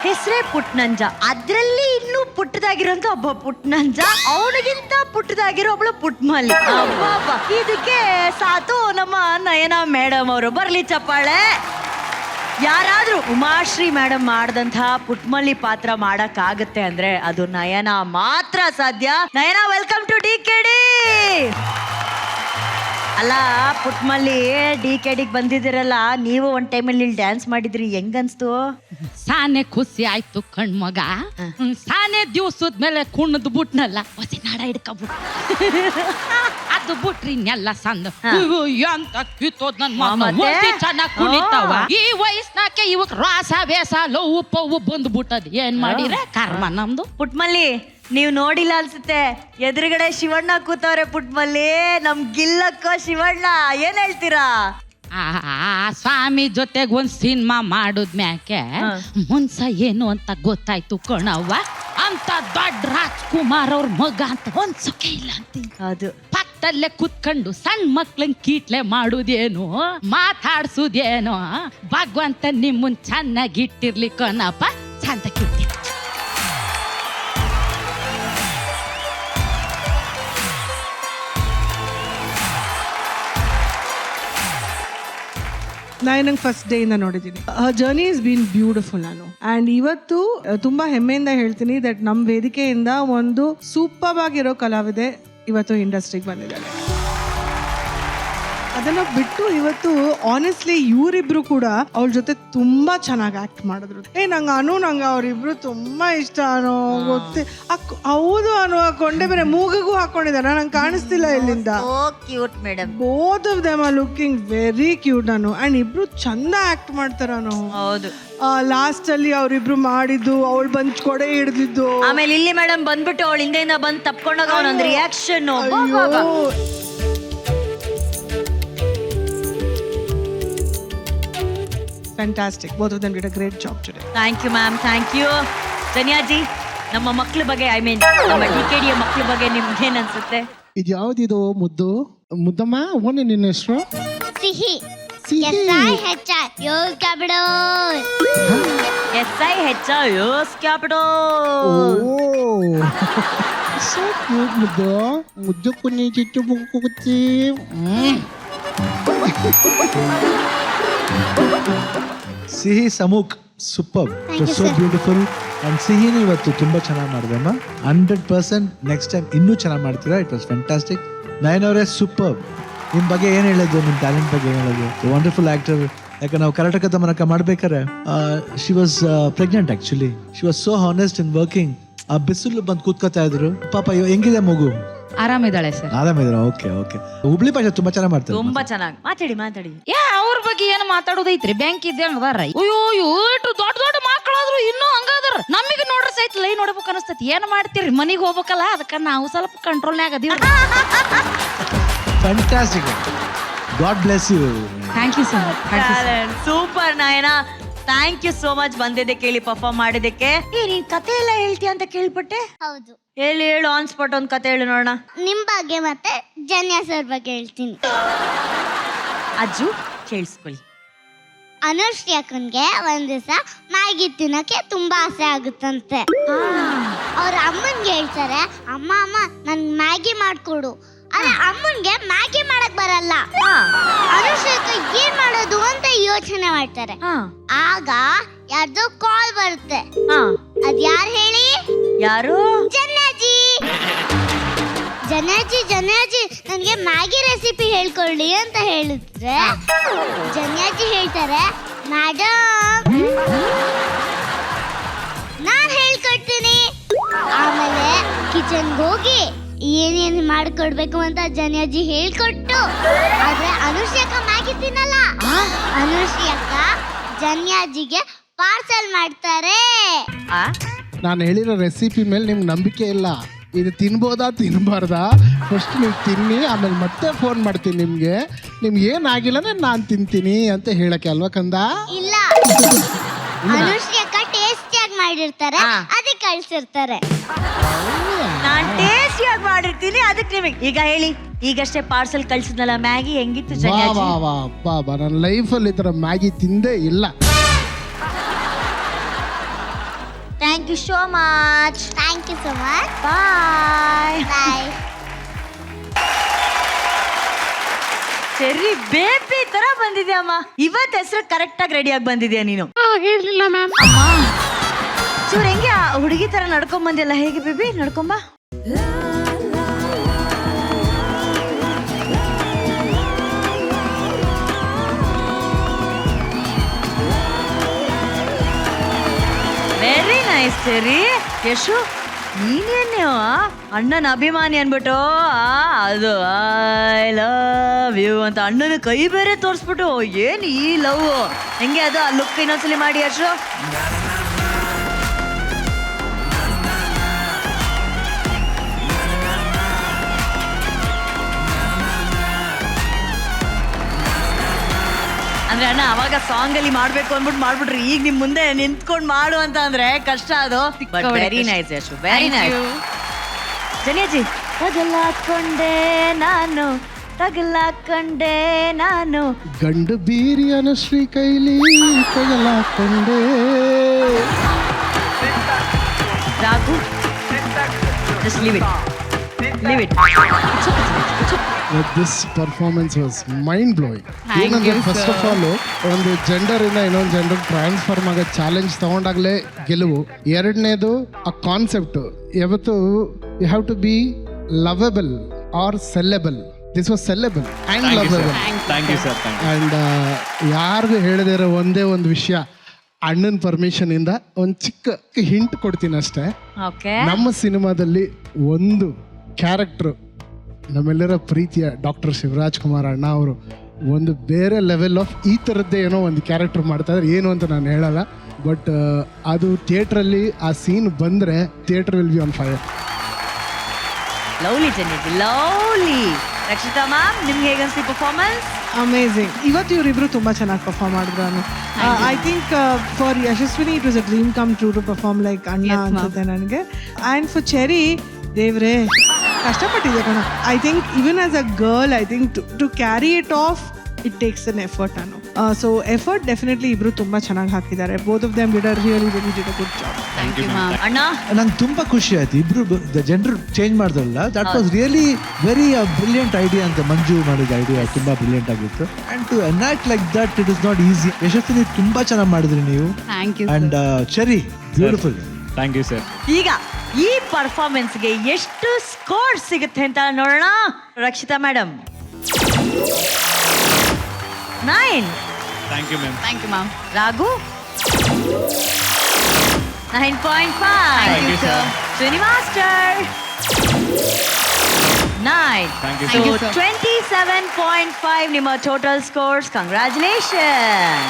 ಹೆಸರೇ ಪುಟ್ನಂಜ, ಅದ್ರಲ್ಲಿ ಇನ್ನೂ ಪುಟ್ಟದಾಗಿರೋಂತ ಒಬ್ಬ ಪುಟ್ನಂಜ, ಅವನಿಗಿಂತ ಪುಟ್ಟದಾಗಿರೋ ಒಬ್ಳು ಪುಟ್ಮಲ್ಲಿ. ಅಬ್ಬಬ್ಬ, ಇದಕ್ಕೆ ಸಾತು ನಮ್ಮ ನಯನ ಮೇಡಮ್ ಅವರು. ಬರ್ಲಿ ಚಪ್ಪಾಳೆ. ಯಾರಾದ್ರೂ ಉಮಾಶ್ರೀ ಮೇಡಮ್ ಮಾಡಿದಂತಹ ಪುಟ್ಮಲ್ಲಿ ಪಾತ್ರ ಮಾಡಕ್ಕಾಗತ್ತೆ ಅಂದ್ರೆ ಅದು ನಯನ ಮಾತ್ರ ಸಾಧ್ಯ. ನಯನ, ವೆಲ್ಕಮ್ ಟು DKD. ಅಲ್ಲ ಪುಟ್ಮಲ್ಲಿ, DKDಗೆ ಬಂದಿದ್ದೀರಲ್ಲ, ನೀವು ಒಂದ್ ಟೈಮಲ್ಲಿ ಇಲ್ಲಿ ಡ್ಯಾನ್ಸ್ ಮಾಡಿದ್ರಿ, ಹೆಂಗನ್ಸ್ತು? ಸಾನೆ ಖುಷಿ ಆಯ್ತು ಕಣ್ಮಗ. ಸಾನೆ ದಿವ್ಸದ ಮೇಲೆ ಕುಣದ್ ಬಿಟ್ನಲ್ಲ, ಹೊಸಿ ನಾಡ ಹಿಡ್ಕೊಬಿಟ್ಟು ಅದು ಬಿಟ್ರಿ ಇನ್ನೆಲ್ಲ ಸಂದ ಎಂತ ಕಿತ್ತೋದ್ ನನ್ ಮಗ ಚೆನ್ನಾಗ್ ಕುಣಿತಾವ. ಈ ವಯಸ್ನಾಕೆ ಇವಕ್ ರಾಸ ಬೇಸ ಲವ್ ಪವ್ ಬಂದ್ಬಿಟ್ಟದ್. ಏನ್ ಮಾಡಿರ ಕರ್ಮ ನಮ್ದು. ಪುಟ್ಮಲ್ಲಿ, ನೀವ್ ನೋಡಿಲ್ಲ ಅನ್ಸುತ್ತೆ, ಎದುರುಗಡೆ ಶಿವಣ್ಣ ಕೂತವ್ರೆ. ಪುಟ್ಮಲ್ಲಿ, ನಮ್ ಗಿಲ್ಲಕ್ಕ ಶಿವಣ್ಣ, ಏನ್ ಹೇಳ್ತೀರಾ? ಸ್ವಾಮಿ ಜೊತೆಗ್ ಒಂದ್ ಸಿನಿಮಾ ಮಾಡುದ್ಮ್ಯಾಕೆ ಮುನ್ಸ ಏನು ಅಂತ ಗೊತ್ತಾಯ್ತು ಕಣವ್ವ. ಅಂತ ದೊಡ್ಡ ರಾಜ್ಕುಮಾರ್ ಅವ್ರ ಮಗ ಅಂತ ಒಂದ್ ಸುಖೆ ಇಲ್ಲ ಅಂತೀನಿ. ಅದು ಪಕ್ಕದಲ್ಲೇ ಕುತ್ಕೊಂಡು ಸಣ್ಣ ಮಕ್ಳಂಗ್ ಕೀಟ್ಲೆ ಮಾಡುದೇನು, ಮಾತಾಡ್ಸುದೇನು. ಭಗವಂತ ನಿಮ್ಮನ್ ಚೆನ್ನಾಗಿಟ್ಟಿರ್ಲಿ ಕಣಪ್ಪ, ಚಂದ ಕಿಟ್ಟಿ. ನಂಗೆ ಫಸ್ಟ್ ಡೇ ಇಂದ ನೋಡಿದ್ದೀನಿ. Journey is been beautiful. ನಾನು ಆ್ಯಂಡ್ ಇವತ್ತು ತುಂಬಾ ಹೆಮ್ಮೆಯಿಂದ ಹೇಳ್ತೀನಿ ದಟ್ ನಮ್ಮ ವೇದಿಕೆಯಿಂದ ಒಂದು ಸೂಪರ್ ಆಗಿರೋ ಕಲಾವಿದೆ ಇವತ್ತು ಇಂಡಸ್ಟ್ರಿಗೆ ಬಂದಿದ್ದಾರೆ. ಅದನ್ನ ಬಿಟ್ಟು ಇವತ್ತು ಆನೆಸ್ಟ್ಲಿ ಇವರಿಬ್ರು ಕೂಡ ಅವ್ರ ಜೊತೆ ತುಂಬಾ ಚೆನ್ನಾಗಿ ಆಕ್ಟ್ ಮಾಡಿದ್ರು. ನಂಗೆ ಅವ್ರಿಬ್ರು ತುಂಬಾ ಇಷ್ಟ ಅನ್ನೋ ಗೊತ್ತೇ. ಹೌದು ಅನ್ನೋ ಕೊಂಡೆ ಬೇರೆ ಮೂಗಿಗೂ ಹಾಕೊಂಡಿದ್ದಾರೆ, ನಂಗೆ ಕಾಣಿಸ್ತಿಲ್ಲ ಇಲ್ಲಿಂದ. Cute madam, both of them are looking very cute. ನಾನು ಅಂಡ್ ಇಬ್ರು ಚಂದ ಆಕ್ಟ್ ಮಾಡ್ತಾರ. ಹೌದು. ಲಾಸ್ಟ್ ಅಲ್ಲಿ ಅವ್ರಿಬ್ರು ಮಾಡಿದ್ದು, ಅವಳು ಬಂದ್ ಕೊಡೆ ಹಿಡ್ದಿದ್ದು, ಆಮೇಲೆ ಇಲ್ಲಿ ಮೇಡಮ್ ಬಂದ್ಬಿಟ್ಟು ಅವಳ ಹಿಂದೆಯಿಂದ ಬಂದ್ ತಪ್ಕೊಂಡಾಗ ಅವನೊಂದು reaction. Fantastic. Both of them did a great job today. Thank you ma'am, thank you. Janyaji, ನಮ್ಮ ಮಕ್ಳ ಬಗ್ಗೆ, ಐ ಮೀನ್ ನಮ್ಮ DKD ಮಕ್ಳ ಬಗ್ಗೆ ನಿಮ್ಗೆ ಏನ್ ಅನ್ಸುತ್ತೆ? ಇದು ಯಾವ್ದಿದು ಮುದ್ದು ಮುದ್ದಮ್ಮ? ಓನೆ ನಿನ್ನ ಹೆಸರು? ಸಿಹಿ. SIHIOS Capital. So cute ಮುದ್ದು. ಮುದ್ದು ಕುನಿ ಚಿಟ್ಟು ಬುಕ್ಕುತ್ತಿ. ಸಿಹಿ ಸಮೂಕ್ ಸೂಪರ್, ಸೋ ಬ್ಯೂಟಿಫುಲ್. ಅಂಡ್ ಸಿಹಿನ ಇವತ್ತು ತುಂಬಾ ಚೆನ್ನಾಗಿ ಮಾಡಿದಮ್ಮ. 100% ನೆಕ್ಸ್ಟ್ ಟೈಮ್ ಇನ್ನೂ ಚೆನ್ನಾಗಿ ಮಾಡ್ತೀರಾ. It was fantastic. ನಯನ್ ಅವರೇ ಸೂಪರ್. ನಿಮ್ಮ ಬಗ್ಗೆ ಏನು ಹೇಳೋದು, ನಿಮ್ಮ ಟ್ಯಾಲೆಂಟ್ ಬಗ್ಗೆ ಏನು ಹೇಳೋದು? Wonderful actor. ಯಾಕಂದ್ರೆ ನಾವು ಕರ್ನಾಟಕ ತನಕ ಮಾಡ್ಬೇಕಾರೆ she was pregnant. Actually she was so honest in working. ಆ ಬಿಸಿಲು ಬಂದು ಕೂತ್ಕೋತಾ ಇದ್ರು. ಪಾಪ ಹೆಂಗಿದೆ ಮಗು? ಆರಾಮಿದ್ದಾಳೆ ಸರ್. ಆರಾಮಿದ್ರ? Okay okay. ಹುಬ್ಳಿ ಭಾಷೆ ತುಂಬಾ ಚೆನ್ನಾಗಿ ಮಾಡ್ತಾರೆ. ತುಂಬಾ ಚೆನ್ನಾಗಿ ಮಾತಾಡಿ. ಅವ್ರ ಬಗ್ಗೆ ಏನು ಮಾತಾಡೋದೈತ್ರಿ? ಬ್ಯಾಂಕ್ ಇದ್ದಂಗ ಅದಾರ. ಅಯ್ಯೋ ಇಷ್ಟು ದೊಡ್ಡ ದೊಡ್ಡ ಮಕ್ಕಳಾದ್ರು ಇನ್ನೂ ಹಂಗದಾರ. ನಮಗೆ ನೋಡ್ರಿ ಸೈತ್ ಲೈ ನೋಡ್ಬೇಕು ಅನಸ್ತೈತಿ. ಏನ್ ಮಾಡ್ತೀರಿ, ಮನಿಗ್ ಹೋಗ್ಬೇಕಲ್ಲ, ಅದಕ್ಕ ನಾವು ಸ್ವಲ್ಪ ಕಂಟ್ರೋಲ್ನಾಗ ಅದೀವಿ. Fantastic. God bless you. Thank you so much. Super Nayana, thank you so much ಬಂದಿದ್ದೆ, ಕೇಳಿ ಪರ್ಫಾರ್ಮ್ ಮಾಡಿದ್ದಕ್ಕೆ. ನೀನ್ ಕತೆ ಎಲ್ಲ ಹೇಳ್ತೀಯ ಅಂತ ಕೇಳ್ಪಟ್ಟೆ. ಹೌದು. ಹೇಳು ಆನ್ ಸ್ಪಾಟ್ ಒಂದು ಕತೆ ಹೇಳು ನೋಡೋಣ. ನಿಮ್ ಬಗ್ಗೆ ಮತ್ತೆ ಜನ್ಯಾ ಸರ್ ಬಗ್ಗೆ ಹೇಳ್ತೀನಿ. ಅಜ್ಜು ಕೇಳಿಸ್ಕೊಳ್ಳಿ. ಅನುಶ್ರೀ ಅಕ್ಕನ್ಗೆ ಒಂದ್ ದಿವಸ ಮ್ಯಾಗಿ ತಿನ್ನಕ್ಕೆ ತುಂಬಾ ಆಸೆ ಆಗುತ್ತಂತೆ. ಅವ್ರ ಅಮ್ಮನ್ಗೆ ಹೇಳ್ತಾರೆ, ಅಮ್ಮ ನನ್ ಮ್ಯಾಗಿ ಮಾಡ್ಕೊಡು. ಆದ್ರೆ ಅಮ್ಮನ್ಗೆ ಮ್ಯಾಗಿ ಮಾಡಕ್ ಬರಲ್ಲ. ಅನುಶ್ರೀ ಅಕ್ಕ ಏನ್ ಮಾಡೋದು ಅಂತ ಯೋಚನೆ ಮಾಡ್ತಾರೆ. ಆಗ ಯಾರ್ದೋ ಕಾಲ್ ಬರುತ್ತೆ. ಅದ್ ಯಾರು ಹೇಳಿ? ಯಾರು? ಜನ್ಯಾಜಿ. ನನ್ಗೆ ಮ್ಯಾಗಿ ರೆಸಿಪಿ ಹೇಳ್ಕೊಳ್ಳಿ ಅಂತ ಹೇಳಿದ್ರೆ ಜನ್ಯಾಜಿ ಹೇಳ್ತಾರೆ, ಮೇಡಮ್ ನಾನ್ ಹೇಳ್ಕೊಡ್ತೀನಿ. ಆಮೇಲೆ ಕಿಚನ್ಗೆ ಹೋಗಿ ಏನೇನು ಮಾಡ್ಕೊಡ್ಬೇಕು ಅಂತ ಜನ್ಯಾಜಿ ಹೇಳ್ಕೊಟ್ಟು, ಆದ್ರೆ ಅನುಶ್ರೀ ಅಕ್ಕ ಮ್ಯಾಗಿ ತಿನ್ನಲ್ಲ. ಅನುಶ್ರೀ ಅಕ್ಕ ಜನ್ಯಾಜಿಗೆ ಪಾರ್ಸಲ್ ಮಾಡ್ತಾರೆ. ನಾನು ಹೇಳಿರೋ ರೆಸಿಪಿ ಮೇಲೆ ನಿಮ್ಗೆ ನಂಬಿಕೆ ಇಲ್ಲ. ಇದು ತಿನ್ಬೋದಾ ತಿನ್ಬಾರ್ದಾ ಫಸ್ಟ್ ನೀವು ತಿನ್ನಿ, ಆಮೇಲೆ ಮತ್ತೆ ಫೋನ್ ಮಾಡ್ತೀನಿ ನಿಮ್ಗೆ. ನಿಮ್ಗೆ ಏನಾಗಿಲ್ಲ ನಾನು ತಿಂತೀನಿ ಅಂತ ಹೇಳಕ್ಕೆ ಅಲ್ವಾ ಕಂದ? ಇಲ್ಲ, ಅನುಶ್ರೀ ಅಕ್ಕ ಟೇಸ್ಟಿಯಾಗಿ ಮಾಡಿರ್ತಾರೆ, ಅದಕ್ಕೆ ಕಳ್ಸಿರ್ತಾರೆ. ನಾನ್ ಟೇಸ್ಟಿಯಾಗಿ ಮಾಡಿರ್ತೀನಿ, ಅದಕ್ಕೆ ನಿಮಗೆ. ಈಗ ಹೇಳಿ, ಈಗಷ್ಟೇ ಪಾರ್ಸಲ್ ಕಳ್ಸಿದ್ನಲ್ಲ ಮ್ಯಾಗಿ, ಹೆಂಗಿತ್ತು ಜನ್ಯಾಜಿ? ನನ್ನ ಲೈಫಲ್ಲಿ ಈ ಥರ ಮ್ಯಾಗಿ ತಿಂದೇ ಇಲ್ಲ. Thank you so much. Thank you so much. Bye. Bye. Cherry baby ತರ ಬಂದಿದ್ಯಮ್ಮ. ಇವತ್ತು ಹೆಸರು ಕರೆಕ್ಟ್ ಆಗಿ ರೆಡಿ ಆಗಿ ಬಂದಿದ್ಯಾ ನೀನು. ಹೇಳಿಲ್ಲ ಮ್ಯಾಮ್. ಚೂರ್ ಹೆಂಗೆ ಆ ಹುಡುಗಿ ತರ ನಡ್ಕೊಂಡ್ ಬಂದಿಲ್ಲ, ಹೇಗೆ ಬೇಬಿ ನಡ್ಕೊಂಬ. Very nice Cherry. ಯಶು ನೀನೇನು ಅಣ್ಣನ ಅಭಿಮಾನಿ ಅನ್ಬಿಟ್ಟು ಅದು ಐ ಲವ್ ಯು ಅಂತ ಅಣ್ಣನ ಕೈ ಬೇರೆ ತೋರಿಸ್ಬಿಟ್ಟು ಏನ್ ಈ ಲವ್ ಹೆಂಗೆ ಅದು ಆ ಲುಕ್ ಇನ್ನೊಂದ್ಸಲಿ ಮಾಡಿ ಯಶು. ಅಂದ್ರೆ ಅಣ್ಣ ಅವಾಗ ಸಾಂಗ್ ಅಲ್ಲಿ ಮಾಡ್ಬೇಕು ಅಂದ್ಬಿಟ್ಟು ಮಾಡ್ಬಿಟ್ರಿ, ಈಗ ನಿಮ್ ಮುಂದೆ ನಿಂತ್ಕೊಂಡ್ ಮಾಡು ಅಂತ ಅಂದ್ರೆ ಕಷ್ಟ ಅದು. But very nice Yashu, very nice. ಜನಿಯಾಜಿ ತಗಲಾಕೊಂಡೆ ನಾನು, ತಗಲಾಕೊಂಡೆ ನಾನು. ಗಂಡು ಬೀರಿಯನ ಶ್ರೀ ಕೈಲಿ ತಗಲಾಕೊಂಡೆ. Raghu just leave it, leave it. This performance was mind blowing. ಏನಂದ್ರೆ ಫಸ್ಟ್ ಆಫ್ ಆಲ್ ಒಂದು ಜೆಂಡರ್ ಇಂದ ಇನ್ನೊಂದು ಜೆಂಡರ್ ಟ್ರಾನ್ಸ್ಫರ್ಮ್ ಆಗೋ ಚಾಲೆಂಜ್ ತಗೊಂಡಾಗ್ಲೇ ಗೆಲುವು. ಎರಡನೇದು ಆ ಕಾನ್ಸೆಪ್ಟ್ ಯಾವತ್ತು you have to be lovable or sellable. This was sellable and lovable. And ಯಾರಿಗೂ ಹೇಳದೇ ಇರೋ ಒಂದೇ ಒಂದು ವಿಷಯ, ಅಣ್ಣನ ಪರ್ಮಿಷನ್ ಇಂದ ಒಂದು ಚಿಕ್ಕ ಹಿಂಟ್ ಕೊಡ್ತೀನಿ ಅಷ್ಟೇ. ಓಕೆ. ನಮ್ಮ ಸಿನಿಮಾದಲ್ಲಿ ಒಂದು ಕ್ಯಾರೆಕ್ಟರ್ ನಮ್ಮೆಲ್ಲರ ಪ್ರೀತಿಯ ಡಾಕ್ಟರ್ ಶಿವರಾಜ್ ಕುಮಾರ್ ಅಣ್ಣ ಅವರು ಒಂದು ಬೇರೆ ಲೆವೆಲ್ ಆಫ್ ಈ ಥರದ್ದೇ ಏನೋ ಒಂದು ಕ್ಯಾರೆಕ್ಟರ್ ಮಾಡ್ತಾ ಇದ್ದಾರೆ. ಏನು ಅಂತ ನಾನು ಹೇಳಲ್ಲ, ಬಟ್ ಅದು ಥಿಯೇಟ್ರಲ್ಲಿ ಆ ಸೀನ್ ಬಂದರೆ theatre will be on fire. Lovely ಜನಿಯಾಜಿ, ಲವ್ಲಿ. ರಕ್ಷಿತಾ ಮ್ಯಾಮ್ ನಿಮ್ಗೆ ಹೇಗನ್ಸಿ ಪರ್ಫಾರ್ಮೆನ್ಸ್? ಅಮೇಝಿಂಗ್. ಇವತ್ತು ಇವರಿಬ್ರು ತುಂಬಾ ಚೆನ್ನಾಗಿ ಪರ್ಫಾರ್ಮ್ ಮಾಡಿದ್ರು. I think for Yashaswini it was a dream come true to perform like ಅಣ್ಣ ಅನ್ಸುತ್ತೆ ನನಗೆ. ಆ್ಯಂಡ್ ಫಾರ್ ಚೆರಿ, ದೇವ್ರೆ ಕಷ್ಟಪಟ್ಟಿದೆ ಕಣ. I think even as a girl I think to carry it off it takes an effort ಅನ್ನು. So effort definitely ಇಬ್ರು ತುಂಬಾ ಚೆನ್ನಾಗಿ ಹಾಕಿದ್ದಾರೆ. Both of them did a really did a good job. Thank you ma'am. ಅಣ್ಣ ನಂಗೆ ತುಂಬಾ ಖುಷಿ ಆಯ್ತು ಇಬ್ರು ಜೆಂಡರ್ ಚೇಂಜ್ ಮಾಡಿದ್ರಲ್ಲ. That was really very brilliant idea ಅಂತ. ಮಂಜು ಮಾಡಿದ ಐಡಿಯಾ ತುಂಬಾ ಬ್ರಿಲಿಯಂಟ್ ಆಗಿತ್ತು. And to enact like that it is not easy. Yashaswini ತುಂಬಾ ಚೆನ್ನಾಗಿ ಮಾಡಿದ್ರಿ ನೀವು. Thank you. And Cherry beautiful. Thank you sir. ಈಗ ಈ ಪರ್ಫಾರ್ಮೆನ್ಸ್ಗೆ ಎಷ್ಟು ಸ್ಕೋರ್ ಸಿಗುತ್ತೆ ಅಂತ ನೋಡೋಣ. Rakshita madam 9. Thank you ma'am. Thank you ma'am. Raghu 9.5. Thank you, sir. ಶ್ರೀನಿವಾಸ್ಟರ್ 9. Thank you, So, sir. 27.5 ನಿಮ್ಮ ಟೋಟಲ್ ಸ್ಕೋರ್ಸ್. ಕಂಗ್ರ್ಯಾಚುಲೇಷನ್.